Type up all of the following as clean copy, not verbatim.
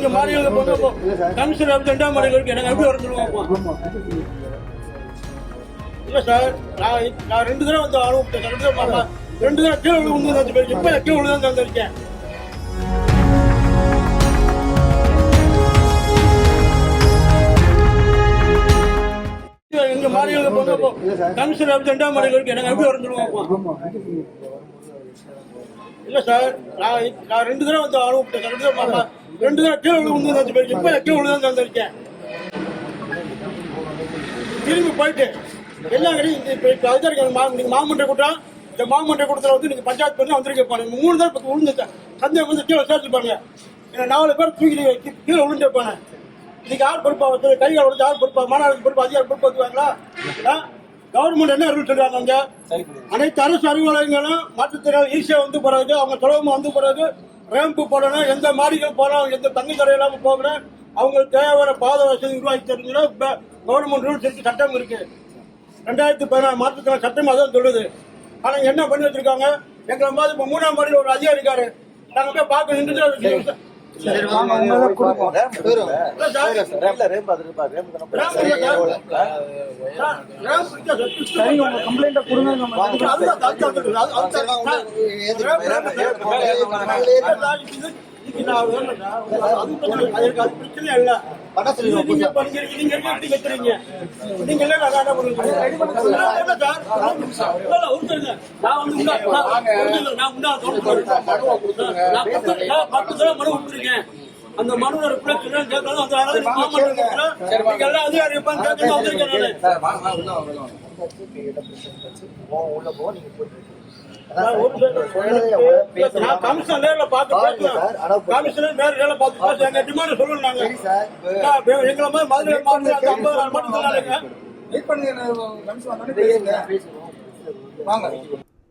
எங்க மாநில கமிஷனர் 2ஆம் மாடியில் இருக்கு. எனக்கு எப்படி வர சொல்லுவாங்க? இல்ல சார், நான் 2 தடவை வந்து அனுப்பிட்டேன். 2 தடவை கீழே விழுந்து இப்ப கீழே விழுந்து வந்திருக்கேன். எங்க மாநில கமிஷனர் 2ஆம் மாடியில் இருக்கு. எனக்கு எப்படி வர சொல்லுவாங்க? இல்ல சார், நான் 2 தடவை வந்து அனுப்பிட்டேன். 2 தடவை கீழே விழுந்து இப்ப கீழே விழுந்து வந்திருக்கேன். திரும்பி போயிட்டு எல்லாம் நீங்க மாமன்ற கூட்டம், இந்த மாமன்ற கூட்டத்தில் வந்து நீங்க பஞ்சாயத்து பண்ணி வந்திருக்கேன். 3 தடவை விழுந்துட்டேன். சந்தேகம் வந்து கீழே விசாரிச்சுப்பாங்க. 4 பேர் தூக்கி கீழே விழுந்துருப்பாங்க. இன்னைக்கு யார் பொறுப்பா வந்து கைகால் உடச்சு யார் பொறுப்பா? மாநாடு பொறுப்பு அதிகாரி பொறுப்பு வந்துவாங்களா? கவர்மெண்ட் என்ன ரூல் சொல்றாங்க? அனைத்து அரசு அலுவலகங்களும் மாற்றுத்திறன் ஈஸியா வந்து போறது, அவங்க தொலைவுமா வந்து போறது, ரேம்பு போடணும், எந்த மாடிகள் போறோம், எந்த தங்கி தடை இல்லாம போகணும், அவங்களுக்கு தேவையான பாதை வசதி உருவாக்கி தருங்கன்னா கவர்மெண்ட் ரூல்ஸ் இருக்கு, சட்டம் இருக்கு. 2014 மாற்றுத்திறன் சட்டம் அதான் சொல்லுது. ஆனா என்ன பண்ணி வச்சிருக்காங்க? எங்களை மாதிரி இப்ப 3ஆம் மாடியில் ஒரு அதிகாரி இருக்காரு. நாங்க போய் பார்க்க நின்று பிரச்சனை இல்ல. அந்த மனு அதிகாரி கமிஷனர் பார்த்து கமிஷனர் நேரில் பார்த்து எங்க டிமாண்ட் சொல்லணும். எங்களை மாதிரி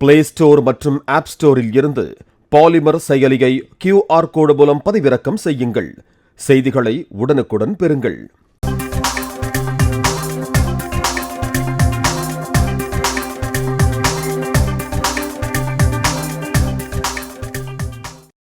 பிளே ஸ்டோர் மற்றும் ஆப் ஸ்டோரில் இருந்து பாலிமர் செயலியை QR கோடு மூலம் பதிவிறக்கம் செய்யுங்கள். செய்திகளை உடனுக்குடன் பெறுங்கள்.